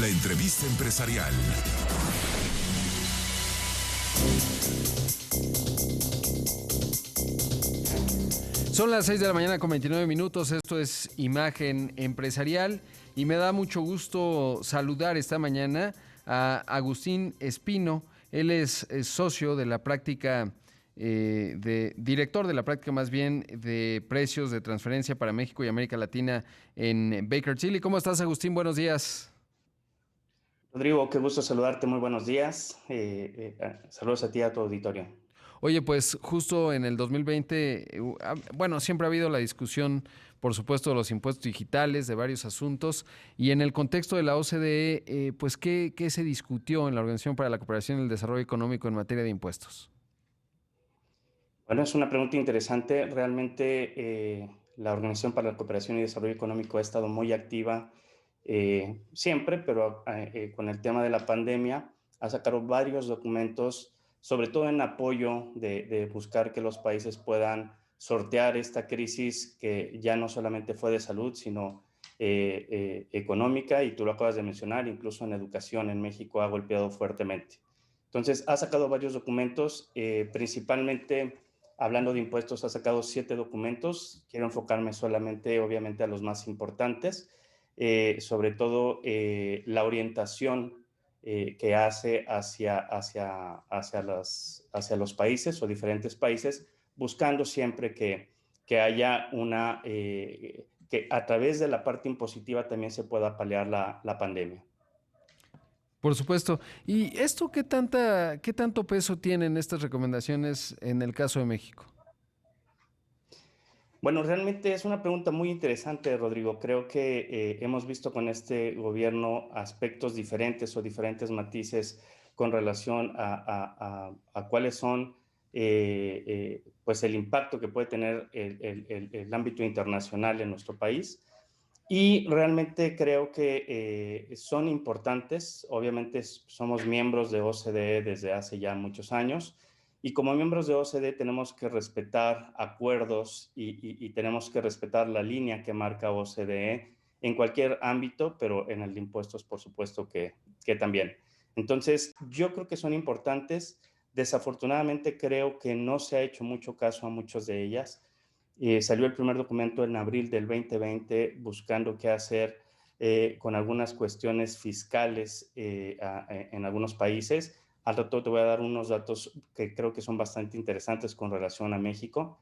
La entrevista empresarial. Son las 6 de la mañana con 29 minutos. Esto es Imagen Empresarial y me da mucho gusto saludar esta mañana a Agustín Espino. Él es socio de la práctica, director de la práctica más bien de precios de transferencia para México y América Latina en Baker Tilly. ¿Cómo estás, Agustín? Buenos días. Rodrigo, qué gusto saludarte, muy buenos días. Saludos a ti y a tu auditorio. Oye, pues justo en el 2020, bueno, siempre ha habido la discusión, por supuesto, de los impuestos digitales, de varios asuntos, y en el contexto de la OCDE, pues, ¿qué se discutió en la Organización para la Cooperación y el Desarrollo Económico en materia de impuestos? Bueno, es una pregunta interesante. Realmente la Organización para la Cooperación y Desarrollo Económico ha estado muy activa siempre, pero con el tema de la pandemia ha sacado varios documentos, sobre todo en apoyo de buscar que los países puedan sortear esta crisis que ya no solamente fue de salud, sino económica, y tú lo acabas de mencionar, incluso en educación en México ha golpeado fuertemente. Entonces, ha sacado varios documentos, principalmente hablando de impuestos, ha sacado 7 documentos. Quiero enfocarme solamente, obviamente, a los más importantes, sobre todo la orientación que hace hacia los países o diferentes países, buscando siempre que haya que a través de la parte impositiva también se pueda paliar la pandemia. Por supuesto. ¿Y esto qué tanto peso tienen estas recomendaciones en el caso de México? Bueno, realmente es una pregunta muy interesante, Rodrigo. Creo que hemos visto con este gobierno aspectos diferentes o diferentes matices con relación a cuáles son pues el impacto que puede tener el ámbito internacional en nuestro país. Y realmente creo que son importantes. Obviamente somos miembros de OCDE desde hace ya muchos años, y como miembros de OCDE tenemos que respetar acuerdos y tenemos que respetar la línea que marca OCDE en cualquier ámbito, pero en el de impuestos por supuesto que también. Entonces yo creo que son importantes. Desafortunadamente creo que no se ha hecho mucho caso a muchas de ellas. Salió el primer documento en abril del 2020 buscando qué hacer con algunas cuestiones fiscales en algunos países. Al rato te voy a dar unos datos que creo que son bastante interesantes con relación a México,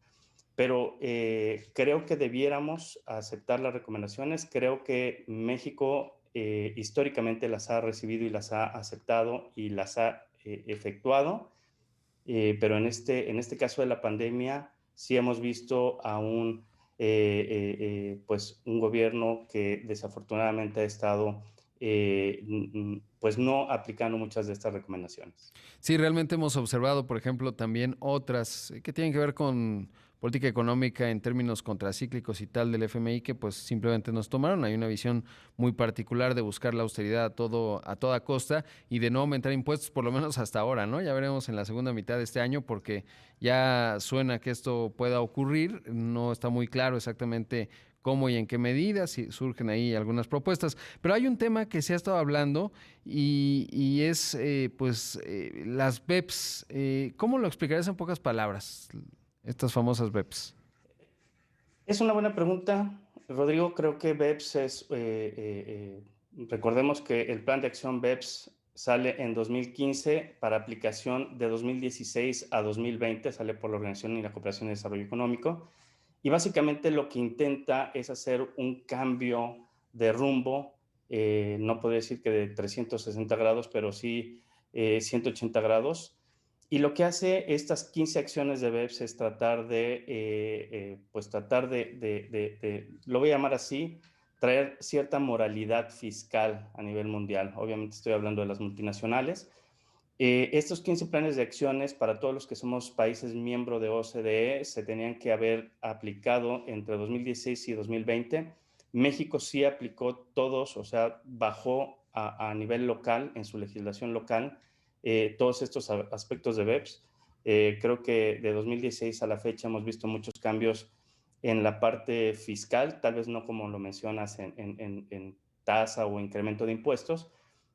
pero creo que debiéramos aceptar las recomendaciones. Creo que México históricamente las ha recibido y las ha aceptado y las ha efectuado, pero en este caso de la pandemia sí hemos visto a pues un gobierno que desafortunadamente ha estado pues no aplicando muchas de estas recomendaciones. Sí, realmente hemos observado, por ejemplo, también otras que tienen que ver con política económica en términos contracíclicos y tal del FMI que pues simplemente nos tomaron. Hay una visión muy particular de buscar la austeridad a toda costa y de no aumentar impuestos, por lo menos hasta ahora, ¿no? Ya veremos en la segunda mitad de este año porque ya suena que esto pueda ocurrir. No está muy claro exactamente cómo y en qué medida, si surgen ahí algunas propuestas. Pero hay un tema que se ha estado hablando y es las BEPS. ¿Cómo lo explicarías en pocas palabras, estas famosas BEPS? Es una buena pregunta, Rodrigo. Creo que BEPS recordemos que el plan de acción BEPS sale en 2015 para aplicación de 2016 a 2020, sale por la Organización y la Cooperación y Desarrollo Económico. Y básicamente lo que intenta es hacer un cambio de rumbo, no podría decir que de 360 grados, pero sí 180 grados. Y lo que hace estas 15 acciones de BEPS es tratar pues tratar lo voy a llamar así, traer cierta moralidad fiscal a nivel mundial. Obviamente estoy hablando de las multinacionales. Estos 15 planes de acciones para todos los que somos países miembros de OCDE se tenían que haber aplicado entre 2016 y 2020. México sí aplicó todos, o sea, bajó a nivel local, en su legislación local, todos estos aspectos de BEPS. Creo que de 2016 a la fecha hemos visto muchos cambios en la parte fiscal, tal vez no como lo mencionas en tasa o incremento de impuestos,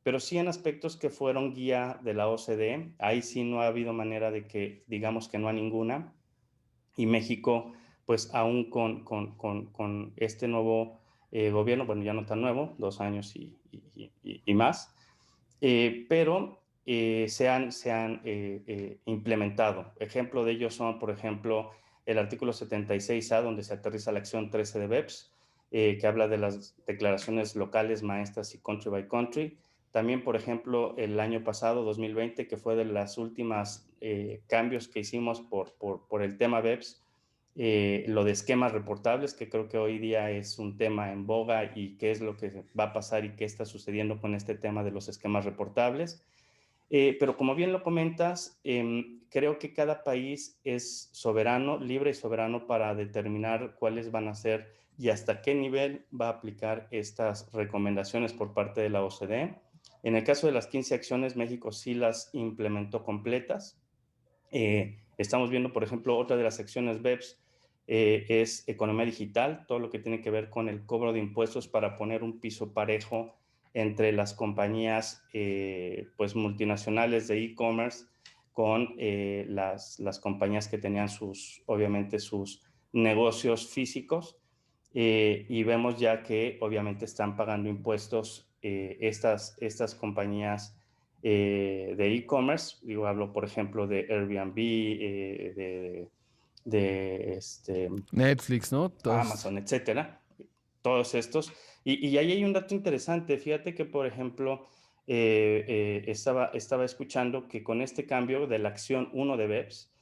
pero sí en aspectos que fueron guía de la OCDE. Ahí sí no ha habido manera de que digamos que no a ninguna. Y México, pues aún con este nuevo gobierno, bueno, ya no tan nuevo, 2 años y más, pero se han implementado. Ejemplo de ellos son, por ejemplo, el artículo 76A, donde se aterriza la acción 13 de BEPS, que habla de las declaraciones locales, maestras y country by country. También, por ejemplo, el año pasado, 2020, que fue de las últimas cambios que hicimos por el tema BEPS, lo de esquemas reportables, que creo que hoy día es un tema en boga y qué es lo que va a pasar y qué está sucediendo con este tema de los esquemas reportables. Pero como bien lo comentas, creo que cada país es soberano, libre y soberano para determinar cuáles van a ser y hasta qué nivel va a aplicar estas recomendaciones por parte de la OCDE. En el caso de las 15 acciones, México sí las implementó completas. Estamos viendo, por ejemplo, otra de las secciones BEPS es economía digital, todo lo que tiene que ver con el cobro de impuestos para poner un piso parejo entre las compañías pues multinacionales de e-commerce con las compañías que tenían obviamente sus negocios físicos, y vemos ya que obviamente están pagando impuestos estas compañías de e-commerce. Digo, hablo por ejemplo de Airbnb, de Netflix, ¿no? Todos. Amazon, etcétera, todos estos. Y ahí hay un dato interesante. Fíjate que, por ejemplo, estaba escuchando que con este cambio de la acción uno de BEPS,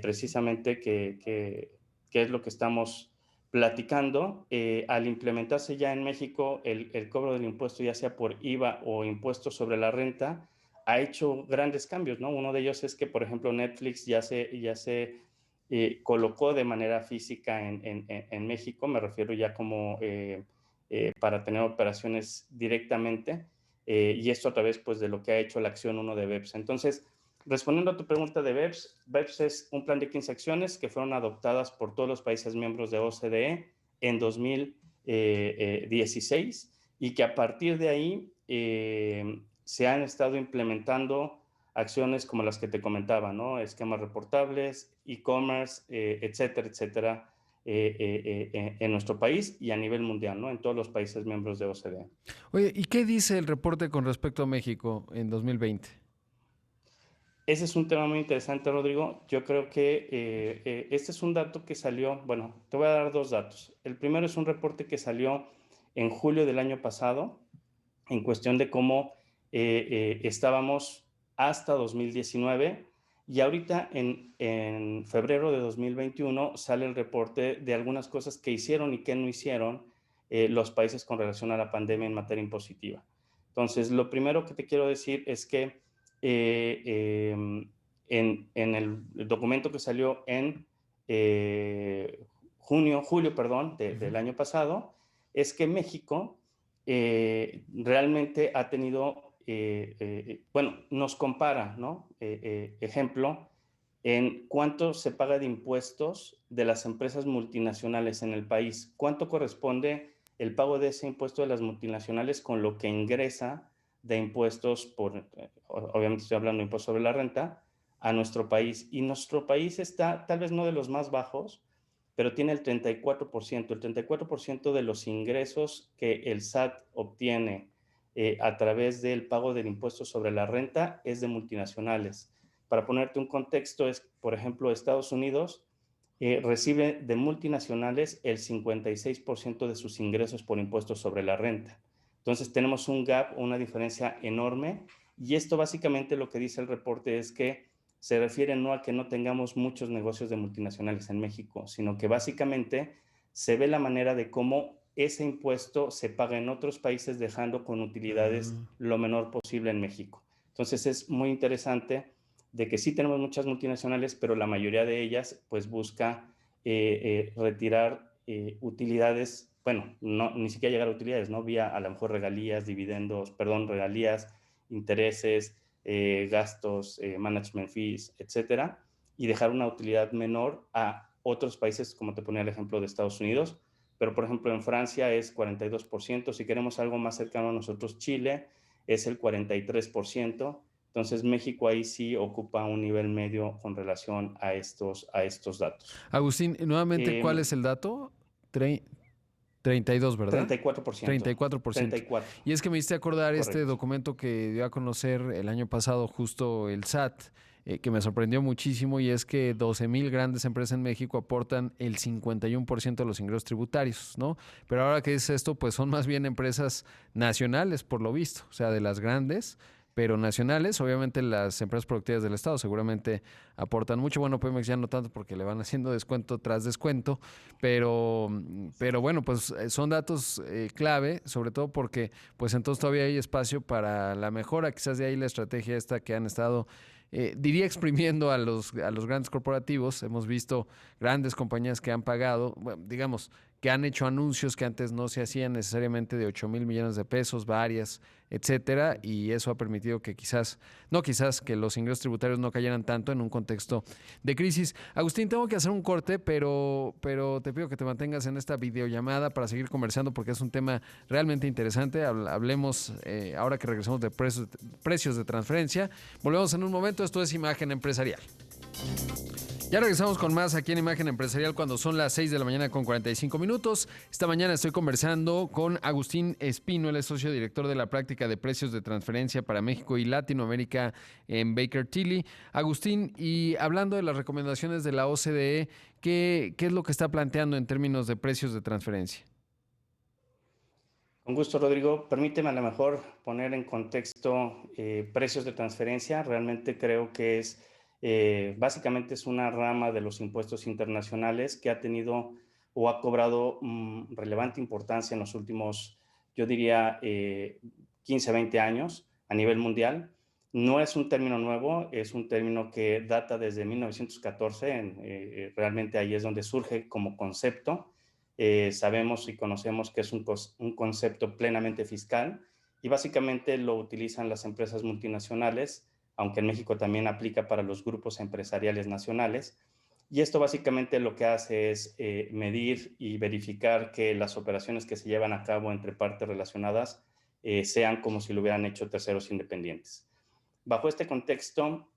precisamente que es lo que estamos platicando, al implementarse ya en México el cobro del impuesto, ya sea por IVA o impuesto sobre la renta, ha hecho grandes cambios, ¿no? Uno de ellos es que, por ejemplo, Netflix ya se colocó de manera física en México, me refiero ya como para tener operaciones directamente, y esto a través pues, de lo que ha hecho la acción uno de BEPS. Entonces, respondiendo a tu pregunta de BEPS, BEPS es un plan de 15 acciones que fueron adoptadas por todos los países miembros de OCDE en 2016 y que a partir de ahí se han estado implementando acciones como las que te comentaba, ¿no? Esquemas reportables, e-commerce, etcétera, etcétera, en nuestro país y a nivel mundial, ¿no? En todos los países miembros de OCDE. Oye, ¿y qué dice el reporte con respecto a México en 2020? Ese es un tema muy interesante, Rodrigo. Yo creo que este es un dato que salió, bueno, te voy a dar dos datos. El primero es un reporte que salió en julio del año pasado, en cuestión de cómo estábamos hasta 2019, y ahorita en febrero de 2021 sale el reporte de algunas cosas que hicieron y que no hicieron los países con relación a la pandemia en materia impositiva. Entonces, lo primero que te quiero decir es que en el documento que salió en julio, perdón, del año pasado, es que México realmente ha tenido, bueno, nos compara, ¿no? Ejemplo, en cuánto se paga de impuestos de las empresas multinacionales en el país, cuánto corresponde el pago de ese impuesto de las multinacionales con lo que ingresa de impuestos obviamente estoy hablando de impuestos sobre la renta, a nuestro país. Y nuestro país está tal vez no de los más bajos, pero tiene el 34%. El 34% de los ingresos que el SAT obtiene a través del pago del impuesto sobre la renta es de multinacionales. Para ponerte un contexto, es, por ejemplo, Estados Unidos recibe de multinacionales el 56% de sus ingresos por impuestos sobre la renta. Entonces tenemos un gap, una diferencia enorme, y esto básicamente lo que dice el reporte es que se refiere no a que no tengamos muchos negocios de multinacionales en México, sino que básicamente se ve la manera de cómo ese impuesto se paga en otros países dejando con utilidades lo menor posible en México. Entonces es muy interesante de que sí tenemos muchas multinacionales, pero la mayoría de ellas pues busca retirar utilidades, bueno, no, ni siquiera llegar a utilidades, ¿no? Vía a lo mejor regalías, dividendos, perdón, regalías, intereses, gastos, management fees, etcétera, y dejar una utilidad menor a otros países, como te ponía el ejemplo de Estados Unidos, pero por ejemplo en Francia es 42%, si queremos algo más cercano a nosotros, Chile es el 43%. Entonces, México ahí sí ocupa un nivel medio con relación a estos datos. Agustín, nuevamente, ¿cuál es el dato? 32, ¿verdad? 34%. 34%. 34, Y es que me hiciste acordar este correcto. documento que dio a conocer el año pasado justo el SAT, que me sorprendió muchísimo, y es que 12,000 grandes empresas en México aportan el 51% de los ingresos tributarios, ¿no? Pero ahora que es esto, pues son más bien empresas nacionales, por lo visto, o sea, de las grandes, pero nacionales. Obviamente las empresas productivas del Estado seguramente aportan mucho. Bueno, Pemex ya no tanto porque le van haciendo descuento tras descuento, pero bueno, pues son datos clave, sobre todo porque pues entonces todavía hay espacio para la mejora. Quizás de ahí la estrategia esta que han estado, diría, exprimiendo a los grandes corporativos. Hemos visto grandes compañías que han pagado, bueno, digamos, que han hecho anuncios que antes no se hacían necesariamente de 8,000 millones de pesos, varias, etcétera, y eso ha permitido que quizás que los ingresos tributarios no cayeran tanto en un contexto de crisis. Agustín, tengo que hacer un corte, pero te pido que te mantengas en esta videollamada para seguir conversando porque es un tema realmente interesante. Hablemos, ahora que regresamos de precios de transferencia. Volvemos en un momento. Esto es Imagen Empresarial. Ya regresamos con más aquí en Imagen Empresarial cuando son las 6 de la mañana con 45 minutos. Esta mañana estoy conversando con Agustín Espino, él es socio director de la práctica de precios de transferencia para México y Latinoamérica en Baker Tilly. Agustín, y hablando de las recomendaciones de la OCDE, ¿qué es lo que está planteando en términos de precios de transferencia? Con gusto, Rodrigo. Permíteme a lo mejor poner en contexto precios de transferencia. Realmente creo que básicamente es una rama de los impuestos internacionales que ha tenido o ha cobrado relevante importancia en los últimos, yo diría, 15, 20 años a nivel mundial. No es un término nuevo, es un término que data desde 1914. Realmente ahí es donde surge como concepto. Sabemos y conocemos que es un concepto plenamente fiscal y básicamente lo utilizan las empresas multinacionales, aunque en México también aplica para los grupos empresariales nacionales. Y esto básicamente lo que hace es medir y verificar que las operaciones que se llevan a cabo entre partes relacionadas sean como si lo hubieran hecho terceros independientes. Bajo este contexto,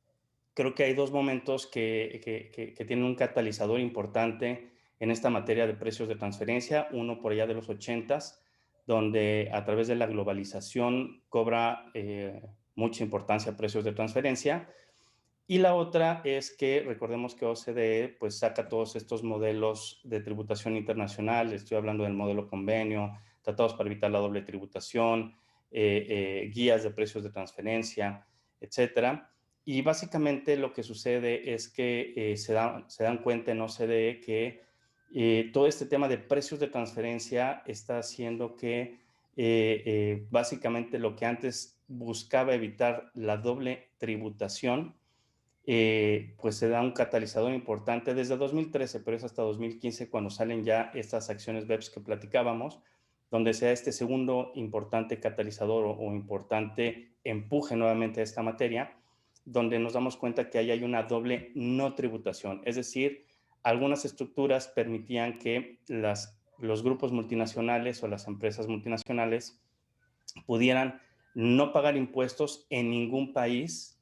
creo que hay dos momentos que tienen un catalizador importante en esta materia de precios de transferencia. Uno por allá de los 80s, donde a través de la globalización cobra mucha importancia precios de transferencia. Y la otra es que recordemos que OCDE pues saca todos estos modelos de tributación internacional. Estoy hablando del modelo convenio, tratados para evitar la doble tributación, guías de precios de transferencia, etcétera. Y básicamente lo que sucede es que se dan cuenta en OCDE que todo este tema de precios de transferencia está haciendo que básicamente lo que antes buscaba evitar la doble tributación, pues se da un catalizador importante desde 2013, pero es hasta 2015 cuando salen ya estas acciones BEPS que platicábamos, donde se da este segundo importante catalizador o importante empuje nuevamente a esta materia, donde nos damos cuenta que ahí hay una doble no tributación. Es decir, algunas estructuras permitían que los grupos multinacionales o las empresas multinacionales pudieran no pagar impuestos en ningún país,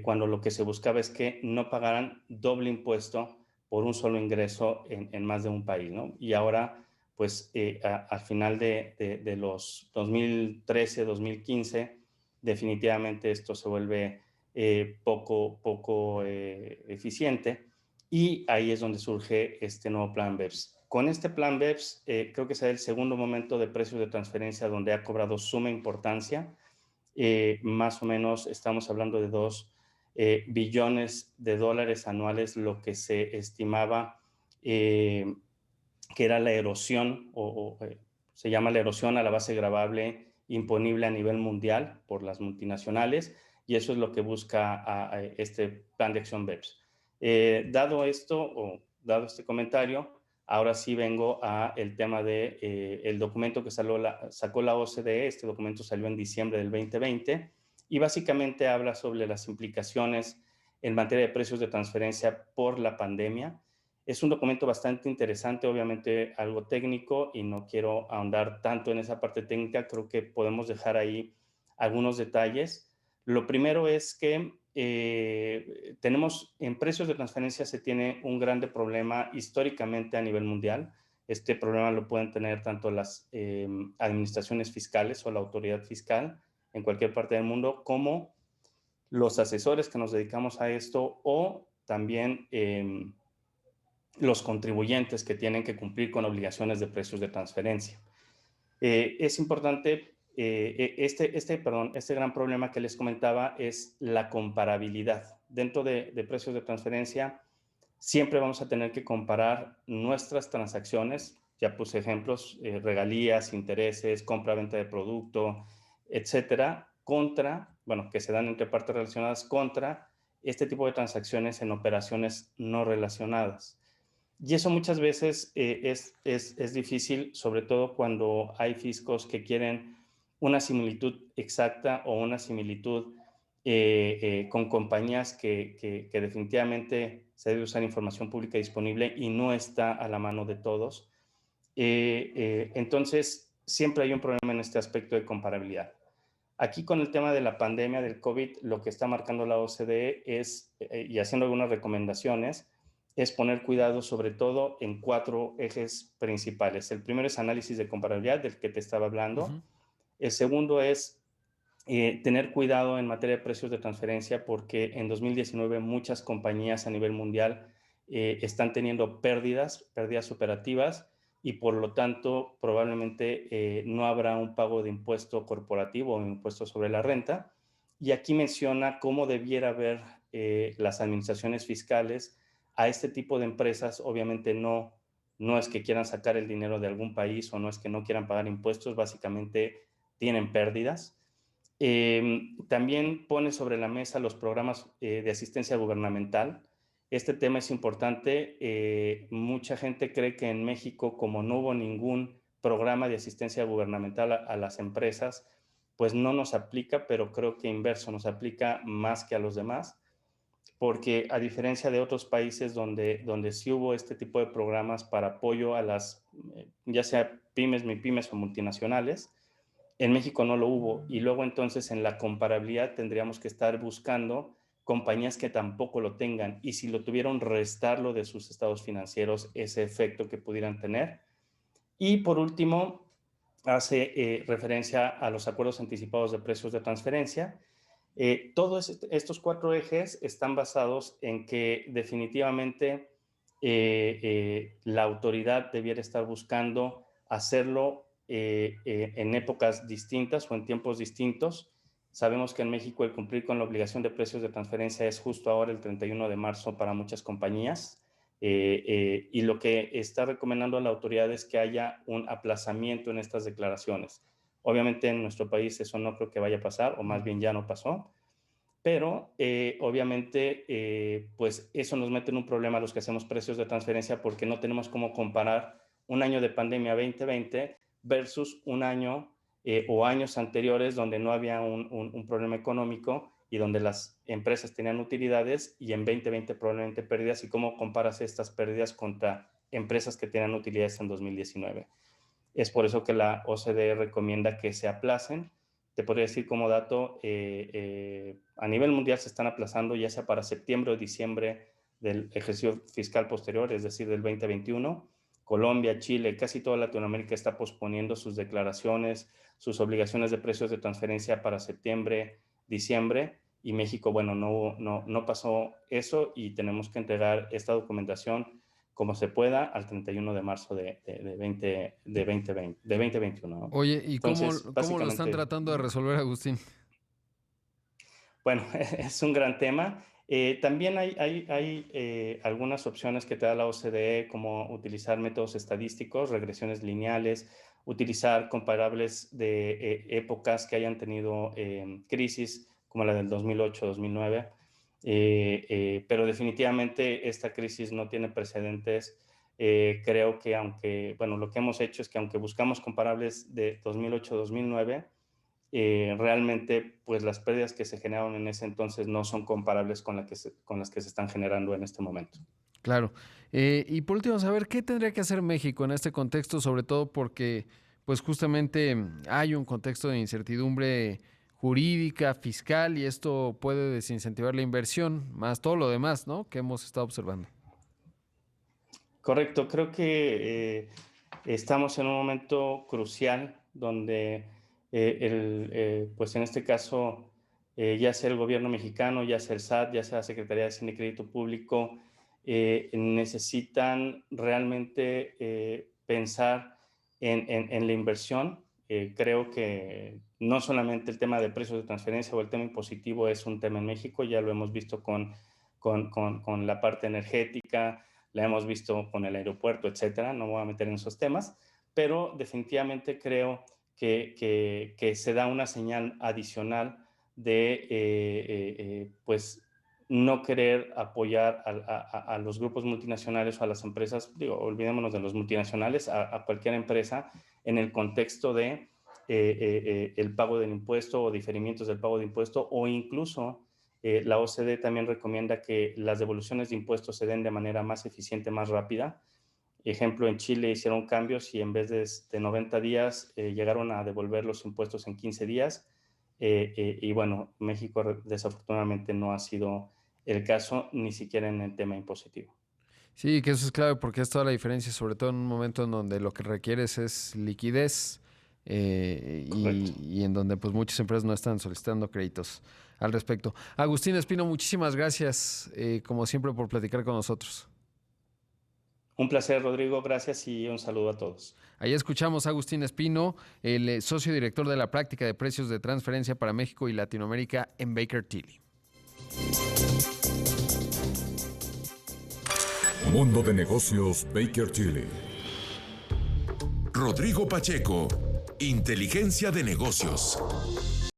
cuando lo que se buscaba es que no pagaran doble impuesto por un solo ingreso en más de un país, ¿no? Y ahora, pues al final de los 2013, 2015, definitivamente esto se vuelve poco eficiente, y ahí es donde surge este nuevo plan BEPS. Con este plan BEPS, creo que será el segundo momento de precios de transferencia donde ha cobrado suma importancia. Más o menos estamos hablando de 2 billones de dólares anuales, lo que se estimaba que era la erosión, se llama la erosión a la base gravable imponible a nivel mundial por las multinacionales, y eso es lo que busca a este plan de acción BEPS. Dado esto, o dado este comentario, ahora sí vengo a el tema de el documento que sacó la OCDE. Este documento salió en diciembre del 2020 y básicamente habla sobre las implicaciones en materia de precios de transferencia por la pandemia. Es un documento bastante interesante, obviamente algo técnico, y no quiero ahondar tanto en esa parte técnica. Creo que podemos dejar ahí algunos detalles. Lo primero es que tenemos en precios de transferencia se tiene un grande problema históricamente a nivel mundial. Este problema lo pueden tener tanto las administraciones fiscales o la autoridad fiscal en cualquier parte del mundo, como los asesores que nos dedicamos a esto o también los contribuyentes que tienen que cumplir con obligaciones de precios de transferencia. Es importante, este gran problema que les comentaba es la comparabilidad. Dentro de precios de transferencia, siempre vamos a tener que comparar nuestras transacciones, ya puse ejemplos, regalías, intereses, compra-venta de producto, etcétera, contra, bueno, que se dan entre partes relacionadas contra este tipo de transacciones en operaciones no relacionadas. Y eso muchas veces es difícil, sobre todo cuando hay fiscos que quieren una similitud exacta o una similitud con compañías que definitivamente se debe usar información pública disponible y no está a la mano de todos. Entonces, siempre hay un problema en este aspecto de comparabilidad. Aquí con el tema de la pandemia del COVID, lo que está marcando la OCDE es, y haciendo algunas recomendaciones, es poner cuidado sobre todo en 4 ejes principales. El primero es análisis de comparabilidad, del que te estaba hablando. Uh-huh. El segundo es tener cuidado en materia de precios de transferencia, porque en 2019 muchas compañías a nivel mundial están teniendo pérdidas operativas y por lo tanto probablemente no habrá un pago de impuesto corporativo o impuesto sobre la renta. Y aquí menciona cómo debiera ver las administraciones fiscales a este tipo de empresas. Obviamente no es que quieran sacar el dinero de algún país o no es que no quieran pagar impuestos, básicamente tienen pérdidas. También pone sobre la mesa los programas de asistencia gubernamental. Este tema es importante. Mucha gente cree que en México, como no hubo ningún programa de asistencia gubernamental a las empresas, pues no nos aplica, pero creo que inverso, nos aplica más que a los demás, porque a diferencia de otros países donde sí hubo este tipo de programas para apoyo a las, ya sea pymes, mipymes o multinacionales, en México no lo hubo, y luego entonces en la comparabilidad tendríamos que estar buscando compañías que tampoco lo tengan, y si lo tuvieron, restarlo de sus estados financieros, ese efecto que pudieran tener. Y por último, hace referencia a los acuerdos anticipados de precios de transferencia. Todos estos 4 ejes están basados en que definitivamente la autoridad debiera estar buscando hacerlo en épocas distintas o en tiempos distintos. Sabemos que en México el cumplir con la obligación de precios de transferencia es justo ahora el 31 de marzo para muchas compañías. Y lo que está recomendando la autoridad es que haya un aplazamiento en estas declaraciones. Obviamente en nuestro país eso no creo que vaya a pasar, o más bien ya no pasó, pero obviamente pues eso nos mete en un problema a los que hacemos precios de transferencia, porque no tenemos cómo comparar un año de pandemia 2020 versus un año o años anteriores donde no había un problema económico y donde las empresas tenían utilidades, y en 2020 probablemente pérdidas, y cómo comparas estas pérdidas contra empresas que tenían utilidades en 2019. Es por eso que la OCDE recomienda que se aplacen. Te podría decir como dato, a nivel mundial se están aplazando ya sea para septiembre o diciembre del ejercicio fiscal posterior, es decir, del 2021. Colombia, Chile, casi toda Latinoamérica está posponiendo sus declaraciones, sus obligaciones de precios de transferencia para septiembre, diciembre, y México, bueno, no pasó eso, y tenemos que entregar esta documentación como se pueda al 31 de marzo de 2021, ¿no? Oye, ¿y Entonces, cómo lo están básicamente, tratando de resolver, Agustín? bueno, es un gran tema. También hay algunas opciones que te da la OCDE, como utilizar métodos estadísticos, regresiones lineales, utilizar comparables de épocas que hayan tenido crisis, como la del 2008-2009. Pero definitivamente esta crisis no tiene precedentes. Creo que bueno, lo que hemos hecho es que aunque buscamos comparables de 2008-2009, realmente pues las pérdidas que se generaron en ese entonces no son comparables con las que se están generando en este momento. Claro. Y por último, saber qué tendría que hacer México en este contexto, sobre todo porque, pues justamente hay un contexto de incertidumbre jurídica, fiscal, y esto puede desincentivar la inversión, más todo lo demás, ¿no?, que hemos estado observando. Correcto, creo que estamos en un momento crucial donde pues en este caso, ya sea el gobierno mexicano, ya sea el SAT, ya sea la Secretaría de Hacienda y Crédito Público, necesitan realmente pensar en la inversión. Creo que no solamente el tema de precios de transferencia o el tema impositivo es un tema en México, ya lo hemos visto con la parte energética, la hemos visto con el aeropuerto, etcétera. No me voy a meter en esos temas, pero definitivamente creo que se da una señal adicional de pues no querer apoyar a los grupos multinacionales o a las empresas, digo, olvidémonos de los multinacionales, a cualquier empresa en el contexto de el pago del impuesto o diferimientos del pago de impuesto, o incluso la OCDE también recomienda que las devoluciones de impuestos se den de manera más eficiente, más rápida. Ejemplo, en Chile hicieron cambios y en vez de 90 días llegaron a devolver los impuestos en 15 días. Y bueno, México desafortunadamente no ha sido el caso, ni siquiera en el tema impositivo. Sí, que eso es clave porque es toda la diferencia, sobre todo en un momento en donde lo que requieres es liquidez y en donde pues muchas empresas no están solicitando créditos al respecto. Agustín Espino, muchísimas gracias, como siempre, por platicar con nosotros. Un placer, Rodrigo, gracias y un saludo a todos. Ahí escuchamos a Agustín Espino, el socio director de la práctica de precios de transferencia para México y Latinoamérica en Baker Tilly. Mundo de Negocios Baker Tilly. Rodrigo Pacheco, Inteligencia de Negocios.